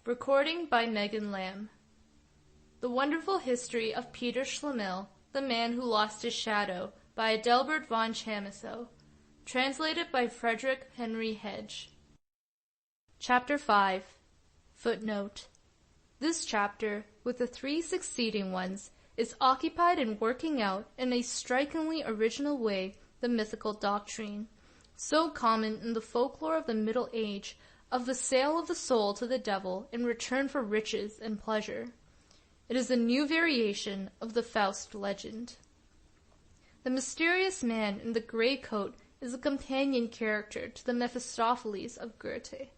Recording by Megan Lamb. The Wonderful History of Peter Schlemihl, the Man Who Lost His Shadow, by Adelbert von Chamisso. Translated by Frederick Henry Hedge. Chapter 5. Footnote. This chapter, with the 3 succeeding ones, is occupied in working out in a strikingly original way the mythical doctrine, so common in the folklore of the Middle Age, of the sale of the soul to the devil in return for riches and pleasure. It is a new variation of the Faust legend. The mysterious man in the grey coat is a companion character to the Mephistopheles of Goethe,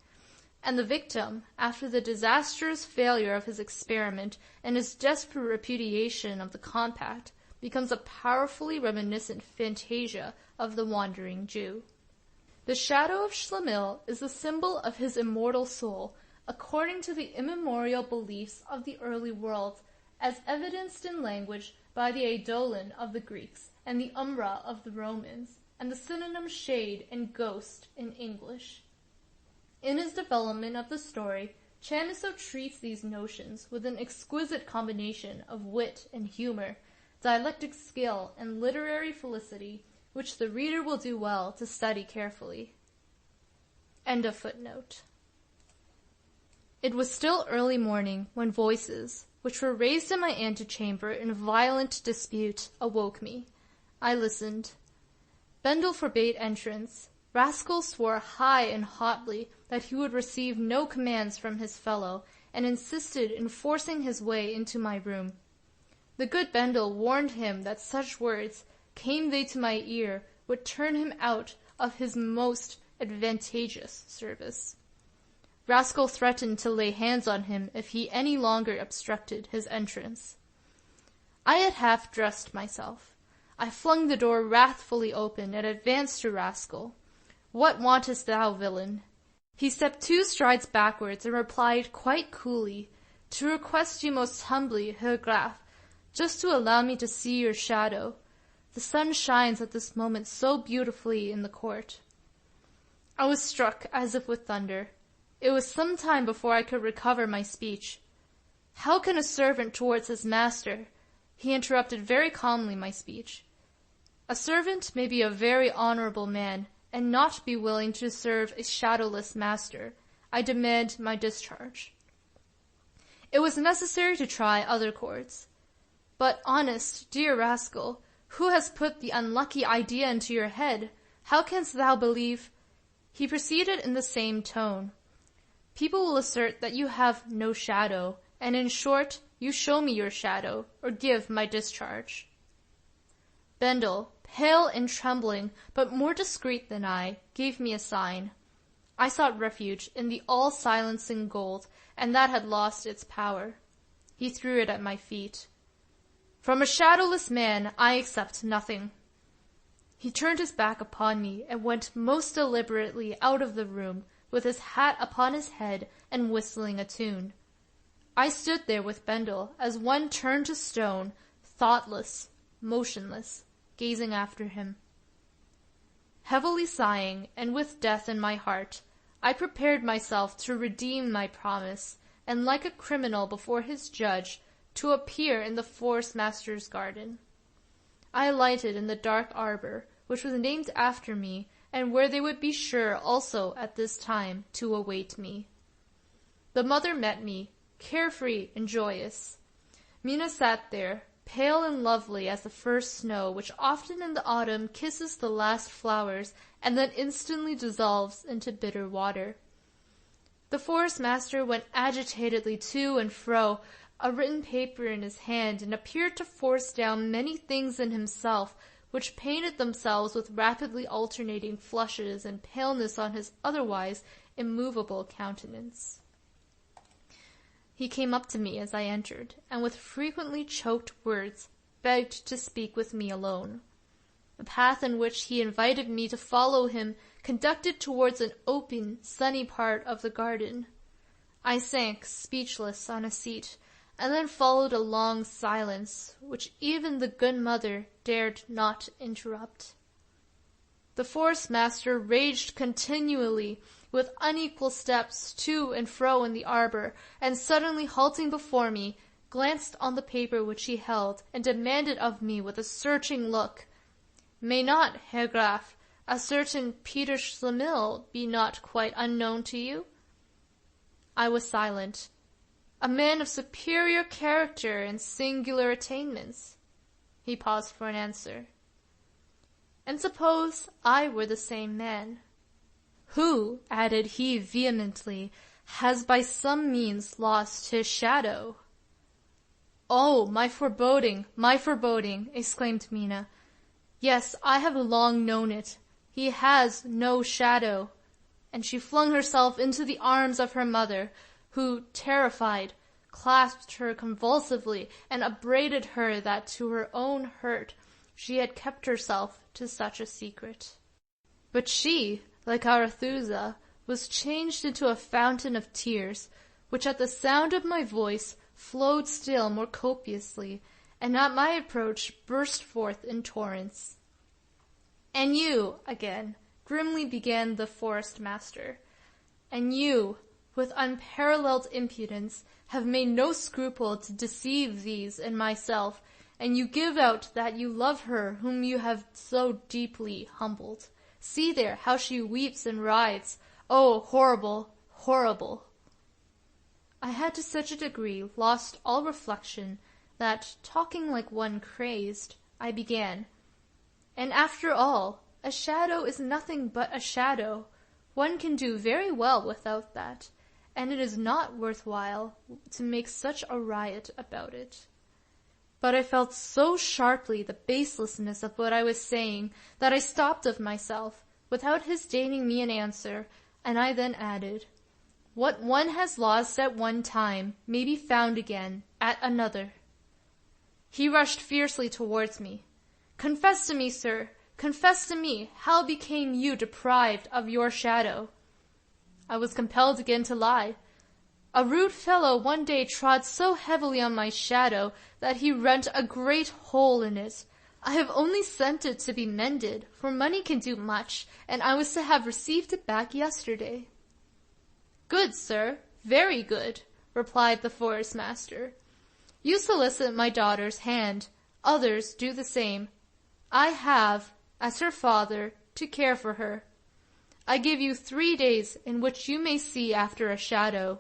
and the victim, after the disastrous failure of his experiment and his desperate repudiation of the compact, becomes a powerfully reminiscent fantasia of the wandering Jew. The shadow of Schlemihl is the symbol of his immortal soul, according to the immemorial beliefs of the early world, as evidenced in language by the eidolon of the Greeks and the umbra of the Romans, and the synonym shade and ghost in English. In his development of the story, Chamisso treats these notions with an exquisite combination of wit and humor, dialectic skill, and literary felicity, which the reader will do well to study carefully. End of footnote. It was still early morning when voices, which were raised in my antechamber in violent dispute, awoke me. I listened. Bendel forbade entrance. Rascal swore high and hotly that he would receive no commands from his fellow, and insisted in forcing his way into my room. The good Bendel warned him that such words, came they to my ear, would turn him out of his most advantageous service. Rascal threatened to lay hands on him if he any longer obstructed his entrance. I had half dressed myself. I flung the door wrathfully open and advanced to Rascal. "What wantest thou, villain?" He stepped 2 strides backwards and replied quite coolly, "To request you most humbly, Herr Graf, just to allow me to see your shadow. The sun shines at this moment so beautifully in the court." I was struck as if with thunder. It was some time before I could recover my speech. "How can a servant towards his master—" He interrupted very calmly my speech. "A servant may be a very honorable man, and not be willing to serve a shadowless master. I demand my discharge." It was necessary to try other chords. "But, honest, dear Rascal, who has put the unlucky idea into your head? How canst thou believe—" He proceeded in the same tone. "People will assert that you have no shadow, and in short, you show me your shadow, or give my discharge." Bendel, pale and trembling, but more discreet than I, gave me a sign. I sought refuge in the all-silencing gold, and that had lost its power. He threw it at my feet. "From a shadowless man I accept nothing." He turned his back upon me and went most deliberately out of the room, with his hat upon his head and whistling a tune. I stood there with Bendel as one turned to stone, thoughtless, motionless, gazing after him. Heavily sighing, and with death in my heart, I prepared myself to redeem my promise, and like a criminal before his judge, to appear in the forest master's garden. I alighted in the dark arbor, which was named after me, and where they would be sure also at this time to await me. The mother met me, carefree and joyous. Mina sat there, pale and lovely as the first snow, which often in the autumn kisses the last flowers and then instantly dissolves into bitter water. The forest master went agitatedly to and fro, a written paper in his hand, and appeared to force down many things in himself, which painted themselves with rapidly alternating flushes and paleness on his otherwise immovable countenance. He came up to me as I entered, and with frequently choked words begged to speak with me alone. The path in which he invited me to follow him conducted towards an open, sunny part of the garden. I sank speechless on a seat, and then followed a long silence, which even the good mother dared not interrupt. The forest master raged continually, with unequal steps to and fro in the arbor, and suddenly halting before me, glanced on the paper which he held, and demanded of me with a searching look, "May not, Herr Graf, a certain Peter Schlemihl be not quite unknown to you?" I was silent. "A man of superior character and singular attainments." He paused for an answer. "And suppose I were the same man, who," added he vehemently, "has by some means lost his shadow." "Oh, my foreboding, my foreboding!" exclaimed Mina. "Yes, I have long known it. He has no shadow." And she flung herself into the arms of her mother, who, terrified, clasped her convulsively and upbraided her that to her own hurt she had kept herself to such a secret. But she, like Arethusa, was changed into a fountain of tears, which at the sound of my voice flowed still more copiously, and at my approach burst forth in torrents. "And you," again grimly began the forest master, "and you, with unparalleled impudence, have made no scruple to deceive these and myself, and you give out that you love her whom you have so deeply humbled. See there, how she weeps and writhes. Oh, horrible, horrible!" I had to such a degree lost all reflection that, talking like one crazed, I began, "And after all, a shadow is nothing but a shadow. One can do very well without that, and it is not worth while to make such a riot about it." But I felt so sharply the baselessness of what I was saying that I stopped of myself, without his deigning me an answer, and I then added, "What one has lost at one time may be found again at another." He rushed fiercely towards me. "Confess to me, sir, confess to me, how became you deprived of your shadow?" I was compelled again to lie. "A rude fellow one day trod so heavily on my shadow that he rent a great hole in it. I have only sent it to be mended, for money can do much, and I was to have received it back yesterday." "Good, sir, very good," replied the forest master. "You solicit my daughter's hand. Others do the same. I have, as her father, to care for her. I give you 3 days in which you may see after a shadow.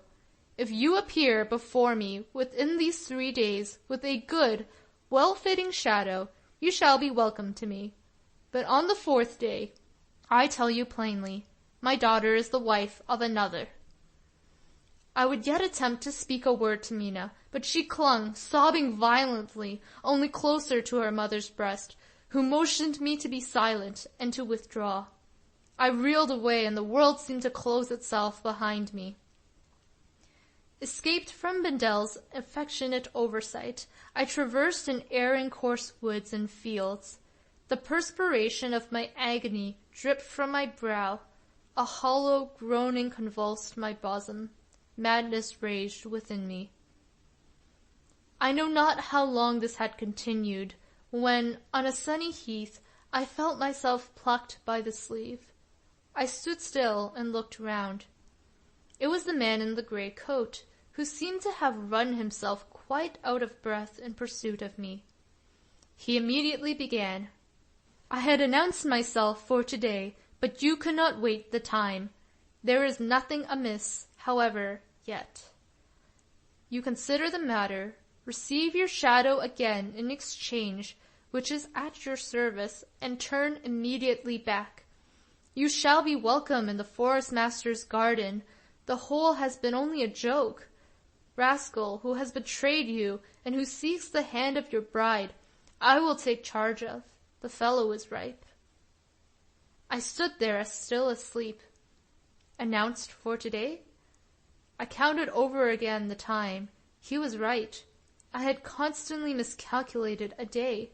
If you appear before me within these 3 days with a good, well-fitting shadow, you shall be welcome to me. But on the 4th day, I tell you plainly, my daughter is the wife of another." I would yet attempt to speak a word to Mina, but she clung, sobbing violently, only closer to her mother's breast, who motioned me to be silent and to withdraw. I reeled away, and the world seemed to close itself behind me. Escaped from Bendel's affectionate oversight, I traversed in erring coarse woods and fields. The perspiration of my agony dripped from my brow. A hollow groaning convulsed my bosom. Madness raged within me. I know not how long this had continued, when, on a sunny heath, I felt myself plucked by the sleeve. I stood still and looked round. It was the man in the grey coat, who seemed to have run himself quite out of breath in pursuit of me. He immediately began, "I had announced myself for today, but you could not wait the time. There is nothing amiss, however, yet. You consider the matter, receive your shadow again in exchange, which is at your service, and turn immediately back. You shall be welcome in the forest master's garden. The whole has been only a joke. Rascal, who has betrayed you, and who seeks the hand of your bride, I will take charge of. The fellow is ripe." I stood there as still as sleep. Announced for today? I counted over again the time. He was right. I had constantly miscalculated a day.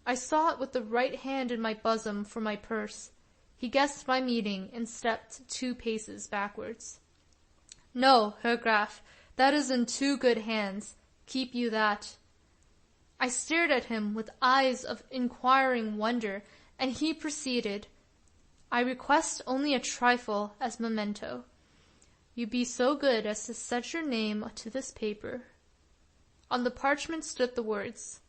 I sought with the right hand in my bosom for my purse. He guessed my meaning and stepped 2 paces backwards. "No, Herr Graf, that is in too good hands. Keep you that." I stared at him with eyes of inquiring wonder, and he proceeded, I request only a trifle as memento. You be so good as to set your name to this paper." On the parchment stood the words,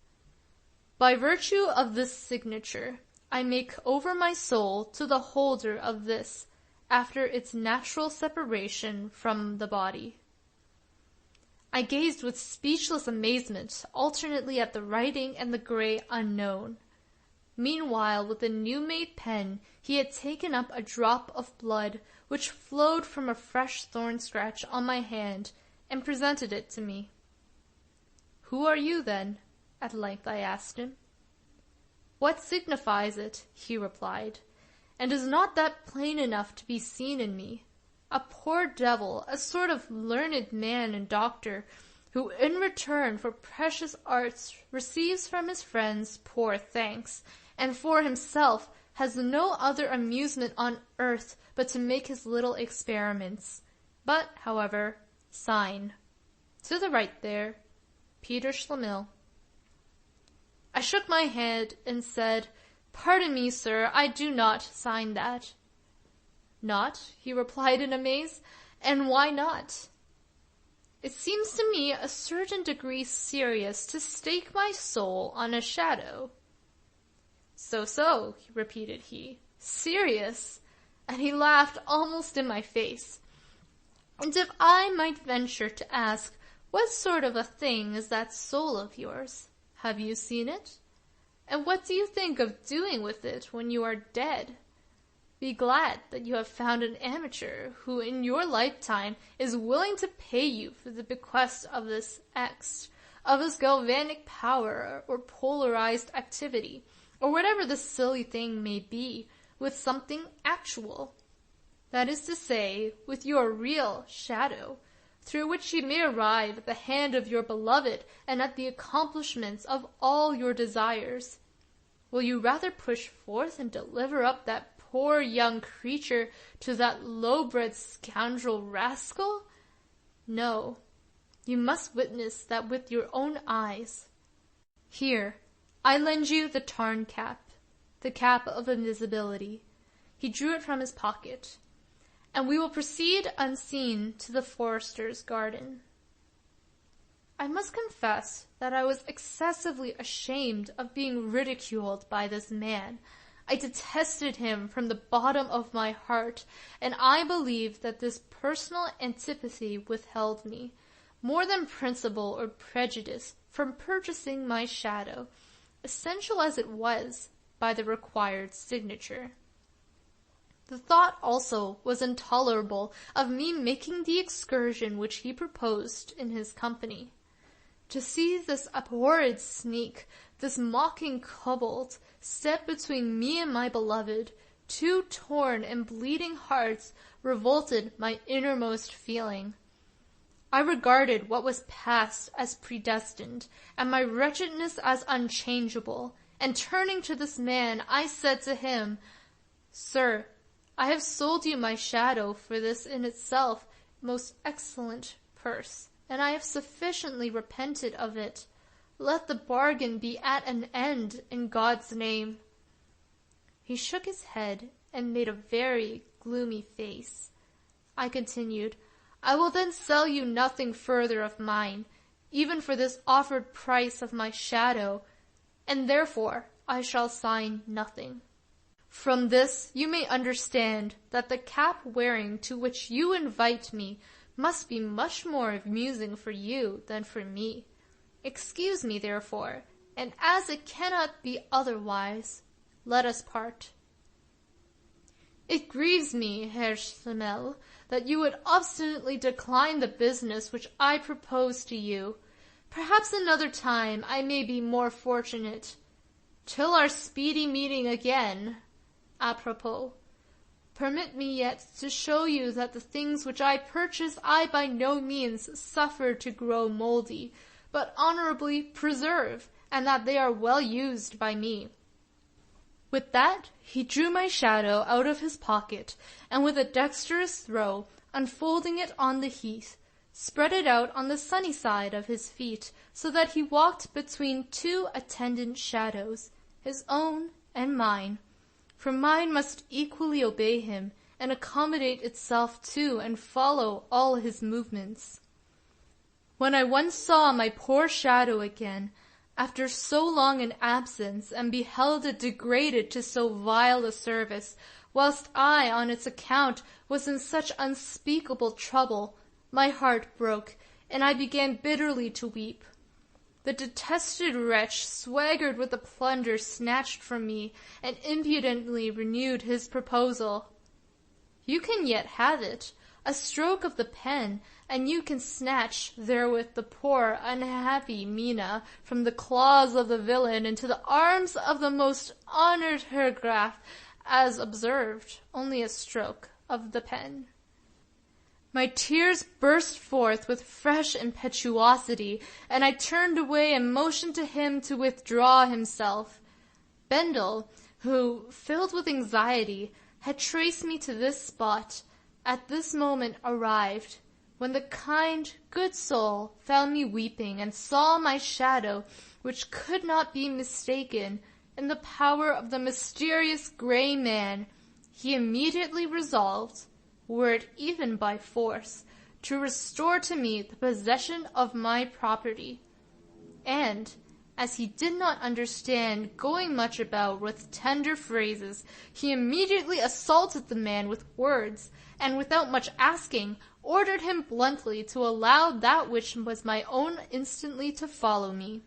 "By virtue of this signature, I make over my soul to the holder of this, after its natural separation from the body." I gazed with speechless amazement alternately at the writing and the gray unknown. Meanwhile, with the new-made pen, he had taken up a drop of blood which flowed from a fresh thorn scratch on my hand, and presented it to me. "Who are you, then?" at length I asked him. "What signifies it?" he replied. "And is not that plain enough to be seen in me? A poor devil, a sort of learned man and doctor, who in return for precious arts receives from his friends poor thanks, and for himself has no other amusement on earth but to make his little experiments. But, however, sign. To the right there, Peter Schlemihl." I shook my head and said, "Pardon me, sir, I do not sign that." "Not?" he replied in amaze. "And why not?" "It seems to me a certain degree serious to stake my soul on a shadow." So, repeated he, "serious?" And he laughed almost in my face. "And if I might venture to ask, what sort of a thing is that soul of yours? Have you seen it? And what do you think of doing with it when you are dead? Be glad that you have found an amateur who in your lifetime is willing to pay you for the bequest of this X, of this galvanic power or polarized activity, or whatever the silly thing may be, with something actual. That is to say, with your real shadow, through which you may arrive at the hand of your beloved and at the accomplishments of all your desires. Will you rather push forth and deliver up that poor young creature to that low-bred scoundrel rascal? No, you must witness that with your own eyes. Here, I lend you the Tarn cap, the cap of invisibility." He drew it from his pocket. "And we will proceed unseen to the forester's garden." I must confess that I was excessively ashamed of being ridiculed by this man. I detested him from the bottom of my heart, and I believe that this personal antipathy withheld me, more than principle or prejudice, from purchasing my shadow, essential as it was, by the required signature. The thought also was intolerable of me making the excursion which he proposed in his company. To see this abhorred sneak, this mocking kobold, step between me and my beloved, two torn and bleeding hearts, revolted my innermost feeling. I regarded what was past as predestined, and my wretchedness as unchangeable, and turning to this man, I said to him, "Sir, I have sold you my shadow for this in itself most excellent purse, and I have sufficiently repented of it. Let the bargain be at an end in God's name." He shook his head and made a very gloomy face. I continued, "I will then sell you nothing further of mine, even for this offered price of my shadow, and therefore I shall sign nothing. From this you may understand that the cap wearing to which you invite me must be much more amusing for you than for me. Excuse me, therefore, and as it cannot be otherwise, let us part." "It grieves me, Herr Schlemihl, that you would obstinately decline the business which I propose to you. Perhaps another time I may be more fortunate. Till our speedy meeting again. Apropos, permit me yet to show you that the things which I purchase I by no means suffer to grow mouldy, but honorably preserve, and that they are well used by me." With that, he drew my shadow out of his pocket, and with a dexterous throw, unfolding it on the heath, spread it out on the sunny side of his feet, so that he walked between two attendant shadows, his own and mine, for mine must equally obey him, and accommodate itself to and follow all his movements. When I once saw my poor shadow again, after so long an absence, and beheld it degraded to so vile a service, whilst I, on its account, was in such unspeakable trouble, my heart broke, and I began bitterly to weep. The detested wretch swaggered with the plunder snatched from me, and impudently renewed his proposal. "You can yet have it. A stroke of the pen, and you can snatch therewith the poor unhappy Mina from the claws of the villain into the arms of the most honored Herr Graf, as observed, only a stroke of the pen." My tears burst forth with fresh impetuosity, and I turned away and motioned to him to withdraw himself. Bendel, who, filled with anxiety, had traced me to this spot, at this moment arrived, when the kind, good soul found me weeping and saw my shadow, which could not be mistaken, in the power of the mysterious gray man. He immediately resolved, were it even by force, to restore to me the possession of my property. And, as he did not understand going much about with tender phrases, he immediately assaulted the man with words, and without much asking, ordered him bluntly to allow that which was my own instantly to follow me.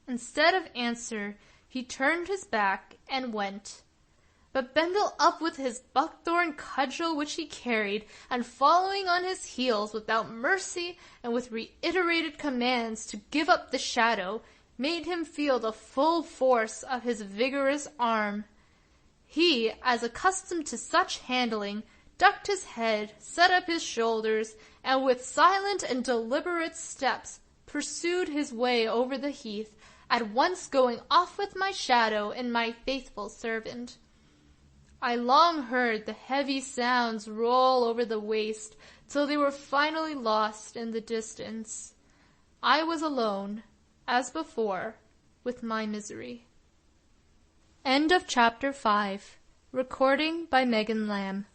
Instead of answer, he turned his back and went. But Bendel up with his buckthorn cudgel which he carried, and following on his heels without mercy and with reiterated commands to give up the shadow, made him feel the full force of his vigorous arm. He, as accustomed to such handling, ducked his head, set up his shoulders, and with silent and deliberate steps pursued his way over the heath, at once going off with my shadow and my faithful servant. I long heard the heavy sounds roll over the waste till they were finally lost in the distance. I was alone, as before, with my misery. End of Chapter 5. Recording by Megan Lamb.